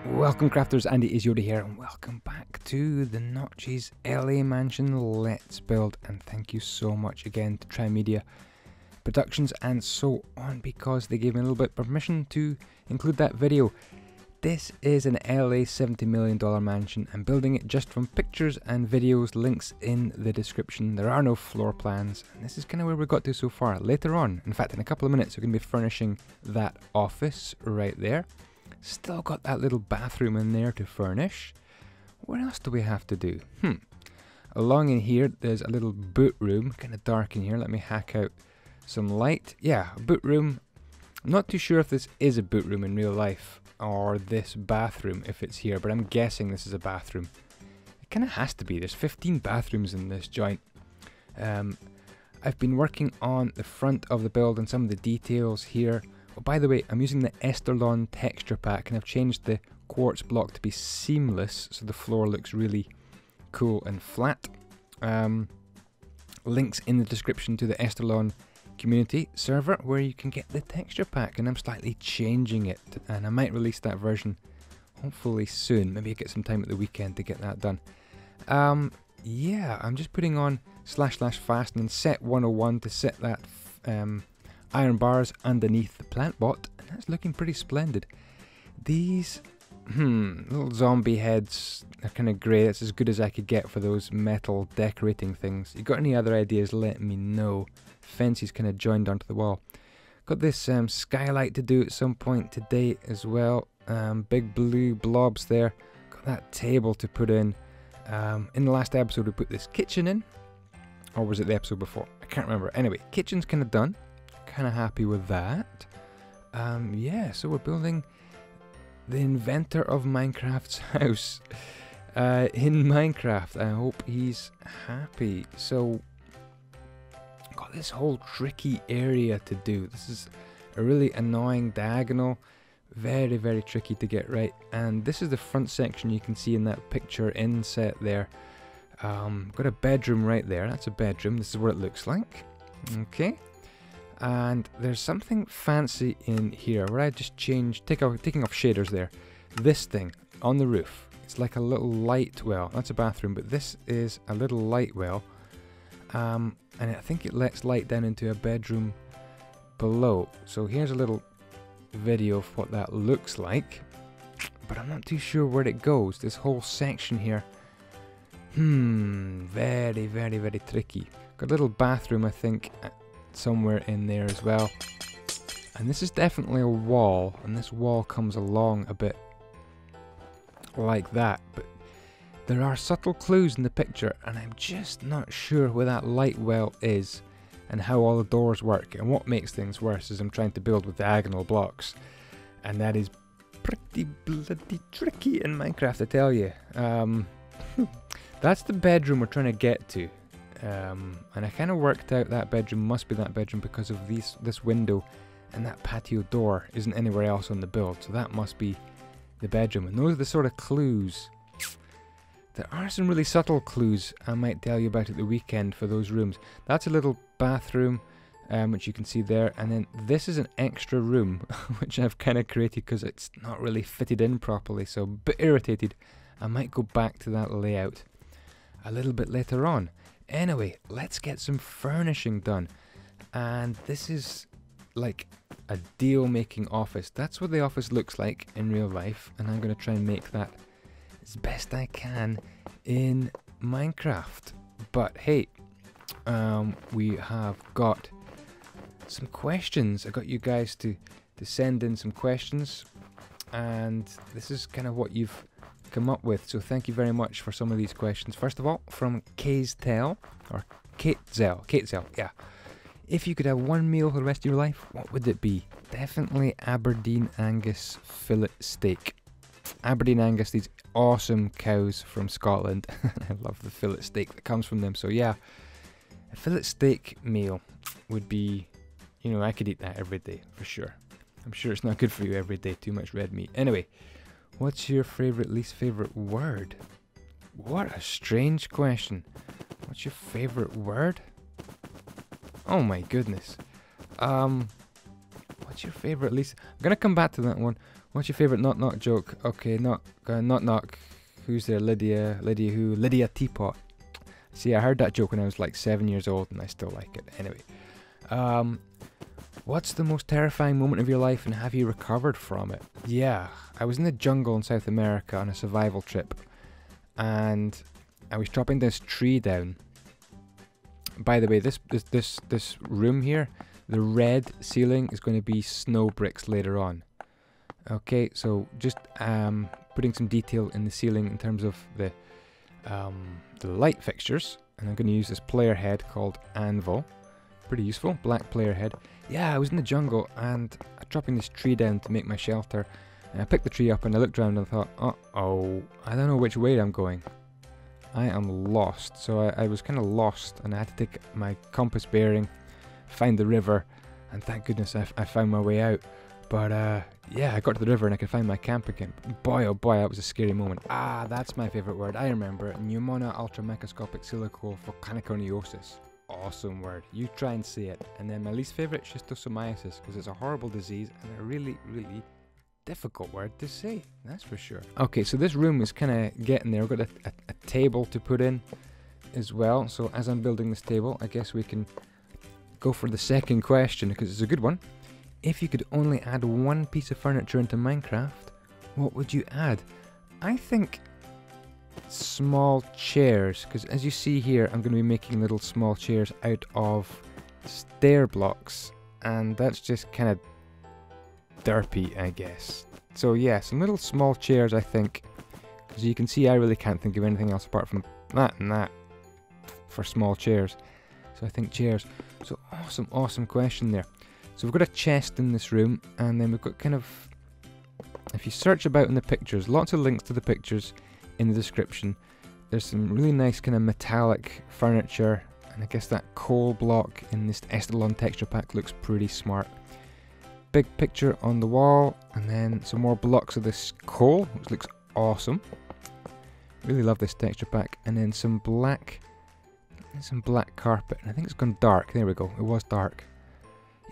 Welcome crafters, andyisyoda here, and welcome back to the Notches LA Mansion Let's Build. And thank you so much again to Try Media Productions and so on, because they gave me a little bit of permission to include that video. This is an LA $70 million mansion. I'm building it just from pictures and videos, links in the description. There are no floor plans, and this is kind of where we got to so far. Later on, in fact in a couple of minutes, we're going to be furnishing that office right there. Still got that little bathroom in there to furnish. What else do we have to do? Along in here, there's a little boot room, kind of dark in here. Let me hack out some light. Yeah, a boot room. I'm not too sure if this is a boot room in real life or this bathroom if it's here, but I'm guessing this is a bathroom. It kind of has to be. There's 15 bathrooms in this joint. I've been working on the front of the build and some of the details here. Oh, by the way, I'm using the Esterlon texture pack, and I've changed the quartz block to be seamless, so the floor looks really cool and flat. Links in the description to the Esterlon community server where you can get the texture pack, and I'm slightly changing it, and I might release that version hopefully soon. Maybe I get some time at the weekend to get that done. Yeah, I'm just putting on // and set 101 to set that iron bars underneath the plant bot, and that's looking pretty splendid. These little zombie heads are kind of grey. That's as good as I could get for those metal decorating things. You got any other ideas, let me know. Fence is kind of joined onto the wall. Got this skylight to do at some point today as well. Big blue blobs there. Got that table to put in. In the last episode we put this kitchen in, or was it the episode before? I can't remember. Anyway, kitchen's kind of done. Kind of happy with that. Yeah, so we're building the inventor of Minecraft's house in Minecraft. I hope he's happy. So got this whole tricky area to do. This is a really annoying diagonal, very, very tricky to get right. And this is the front section you can see in that picture inset there. Got a bedroom right there. That's a bedroom. This is what it looks like. Okay. And there's something fancy in here where I just changed, taking off shaders there. This thing on the roof, it's like a little light well. That's a bathroom, but this is a little light well. And I think it lets light down into a bedroom below. So here's a little video of what that looks like, but I'm not too sure where it goes. This whole section here, very, very, very tricky. Got a little bathroom, I think, somewhere in there as well, and this is definitely a wall, and this wall comes along a bit like that, but there are subtle clues in the picture, and I'm just not sure where that light well is and how all the doors work. And what makes things worse is I'm trying to build with diagonal blocks, and that is pretty bloody tricky in Minecraft, I tell you. That's the bedroom we're trying to get to. And I kind of worked out that bedroom must be that bedroom because of this window, and that patio door isn't anywhere else on the build, so that must be the bedroom. And those are the sort of clues. There are some really subtle clues I might tell you about at the weekend for those rooms. That's a little bathroom, which you can see there, and then this is an extra room which I've kind of created because it's not really fitted in properly, so a bit irritated. I might go back to that layout a little bit later on. Anyway, let's get some furnishing done. And this is like a deal-making office. That's what the office looks like in real life, and I'm going to try and make that as best I can in Minecraft. But hey, we have got some questions. I got you guys to send in some questions, and this is kind of what you've come up with, so thank you very much for some of these questions. First of all, from Kazel, or Kazel, yeah. If you could have one meal for the rest of your life, what would it be? Definitely Aberdeen Angus fillet steak. Aberdeen Angus, these awesome cows from Scotland. I love the fillet steak that comes from them, so yeah, a fillet steak meal would be, you know, I could eat that every day for sure. I'm sure it's not good for you every day, too much red meat. Anyway, what's your least favorite word? What a strange question. What's your favorite word? Oh my goodness. What's What's your favourite, Lisa? I'm going to come back to that one. What's your favourite knock-knock joke? Okay, knock-knock. Who's there? Lydia. Lydia who? Lydia Teapot. See, I heard that joke when I was like 7 years old, and I still like it. Anyway. What's the most terrifying moment of your life, and have you recovered from it? Yeah, I was in the jungle in South America on a survival trip, and I was chopping this tree down. By the way, this room here, the red ceiling is going to be snow bricks later on. Okay, so just putting some detail in the ceiling in terms of the light fixtures, and I'm going to use this player head called Anvil. Pretty useful, black player head. Yeah, I was in the jungle and I'm chopping this tree down to make my shelter, and I picked the tree up and I looked around and I thought, uh-oh, I don't know which way I'm going. I am lost. So I was kind of lost, and I had to take my compass bearing, find the river, and thank goodness I found my way out. But yeah, I got to the river and I could find my camp again. Boy, oh boy, that was a scary moment. Ah, that's my favourite word. I remember it. Pneumona ultramicroscopic silicovolcaniconiosis. Awesome word. You try and say it. And then my least favourite, schistosomiasis, because it's a horrible disease and a really, really difficult word to say. That's for sure. Okay, so this room is kind of getting there. We've got a table to put in as well. So as I'm building this table, I guess we can go for the second question, because it's a good one. If you could only add one piece of furniture into Minecraft, what would you add? I think small chairs, because as you see here, I'm going to be making little small chairs out of stair blocks, and that's just kind of derpy, I guess. So yeah, some little small chairs, I think, because you can see I really can't think of anything else apart from that and that for small chairs. So I think chairs. So awesome question there. So we've got a chest in this room, and then we've got kind of, if you search about in the pictures, lots of links to the pictures in the description. There's some really nice kind of metallic furniture, and I guess that coal block in this Estalon texture pack looks pretty smart. Big picture on the wall, and then some more blocks of this coal, which looks awesome. Really love this texture pack, and then some black carpet, and I think it's gone dark. There we go, it was dark.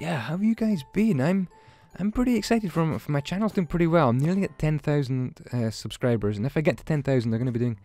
Yeah, how have you guys been? I'm pretty excited for my channel's doing pretty well. I'm nearly at 10,000 subscribers, and if I get to 10,000, they're going to be doing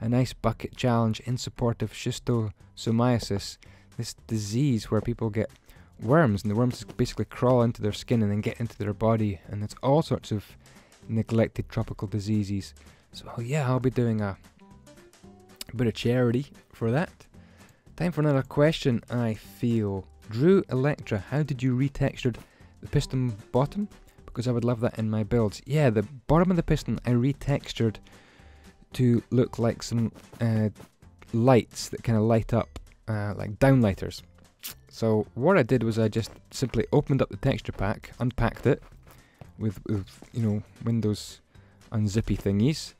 a nice bucket challenge in support of schistosomiasis, this disease where people get worms, and the worms basically crawl into their skin and then get into their body, and it's all sorts of neglected tropical diseases. So yeah, I'll be doing a bit of charity for that. Time for another question, I feel. Drew Electra, how did you retextured the piston bottom? Because I would love that in my builds. Yeah, the bottom of the piston I retextured to look like some lights that kind of light up, like downlighters. So what I did was I just simply opened up the texture pack, unpacked it with you know, Windows unzippy thingies,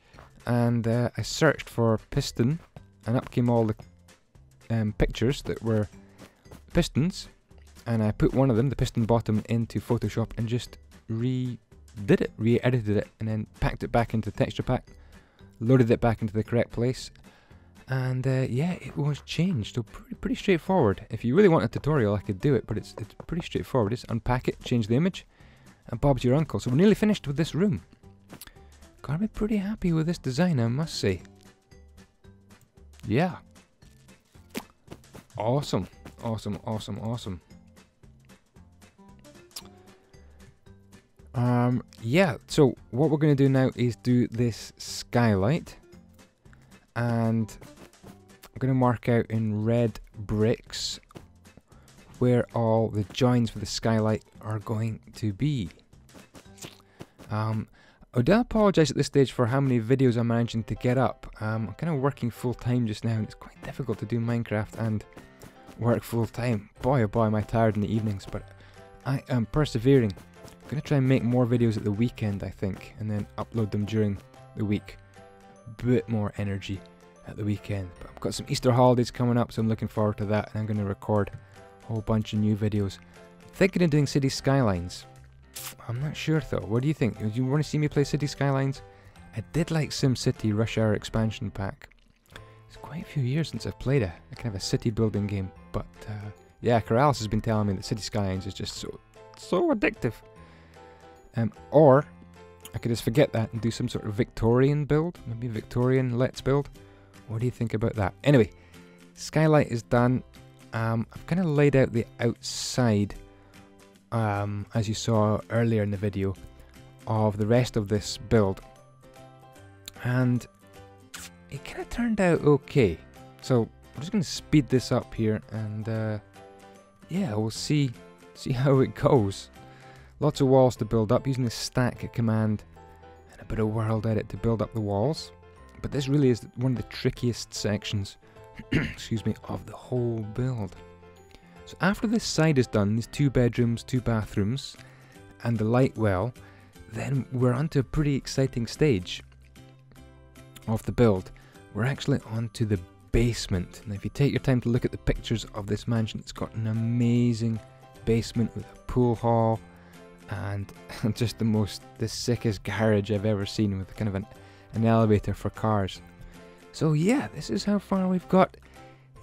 and I searched for piston, and up came all the pictures that were pistons, and I put one of them, the piston bottom, into Photoshop and just re-edited it, and then packed it back into the texture pack, loaded it back into the correct place, and yeah, it was changed. So pretty straightforward. If you really want a tutorial, I could do it, but it's pretty straightforward. Just unpack it, change the image, and Bob's your uncle. So we're nearly finished with this room. Gotta be pretty happy with this design, I must say. Yeah. Awesome. Yeah, so what we're going to do now is do this skylight, and I'm going to mark out in red bricks where all the joins for the skylight are going to be. I do apologise at this stage for how many videos I'm managing to get up. I'm kind of working full time just now, and it's quite difficult to do Minecraft and work full time. Boy oh boy, am I tired in the evenings, but I am persevering. I'm going to try and make more videos at the weekend, I think, and then upload them during the week. Bit more energy at the weekend. But I've got some Easter holidays coming up, so I'm looking forward to that, and I'm going to record a whole bunch of new videos. I'm thinking of doing City Skylines. I'm not sure though. What do you think? Do you want to see me play City Skylines? I did like SimCity Rush Hour expansion pack. It's quite a few years since I've played a kind of a city building game, but yeah, Corrales has been telling me that City Skylines is just so addictive. Or I could just forget that and do some sort of Victorian build. Maybe Victorian Let's Build. What do you think about that? Anyway, Skylight is done. I've kind of laid out the outside, as you saw earlier in the video, of the rest of this build. And it kind of turned out okay. So I'm just going to speed this up here and yeah, we'll see how it goes. Lots of walls to build up using the stack command and a bit of world edit to build up the walls. But this really is one of the trickiest sections excuse me, of the whole build. So after this side is done, these 2 bedrooms, 2 bathrooms and the light well, then we're onto a pretty exciting stage of the build. We're actually onto the basement. Now if you take your time to look at the pictures of this mansion, it's got an amazing basement with a pool hall and just the sickest garage I've ever seen, with kind of an elevator for cars. So yeah, this is how far we've got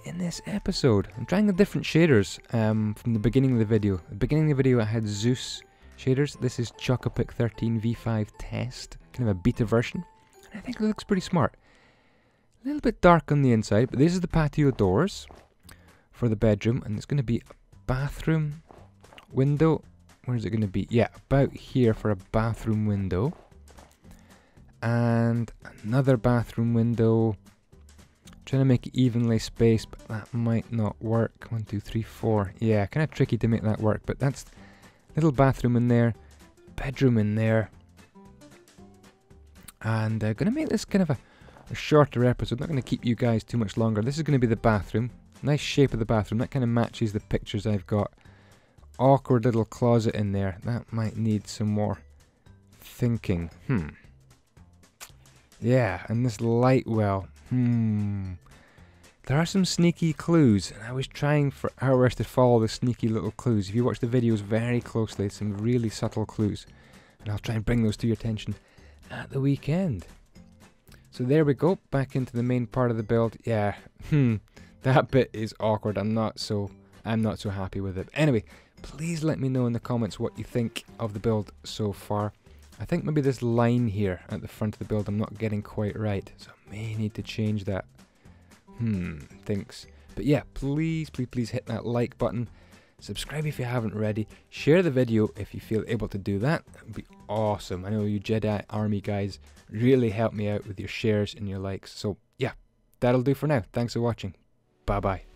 in this episode. I'm trying the different shaders from the beginning of the video. At the beginning of the video I had Zeus shaders. This is Chocopic 13 V5 test, kind of a beta version. And I think it looks pretty smart. A little bit dark on the inside, but this is the patio doors for the bedroom, and it's going to be a bathroom window. Where is it going to be? Yeah, about here for a bathroom window. And another bathroom window. Trying to make it evenly spaced, but that might not work. 1, 2, 3, 4. Yeah, kind of tricky to make that work, but that's little bathroom in there, bedroom in there. And going to make this kind of a shorter episode. Not going to keep you guys too much longer. This is going to be the bathroom. Nice shape of the bathroom. That kind of matches the pictures I've got. Awkward little closet in there. That might need some more thinking. Yeah, and this light well. There are some sneaky clues, and I was trying for hours to follow the sneaky little clues. If you watch the videos very closely, some really subtle clues, and I'll try and bring those to your attention at the weekend. So there we go, back into the main part of the build. Yeah, that bit is awkward. I'm not so happy with it. Anyway, please let me know in the comments what you think of the build so far. I think maybe this line here at the front of the build I'm not getting quite right, so I may need to change that. Thanks. But yeah, please hit that like button. Subscribe if you haven't already. Share the video if you feel able to do that. That would be awesome. I know you Jedi Army guys really help me out with your shares and your likes. So yeah, that'll do for now. Thanks for watching. Bye bye.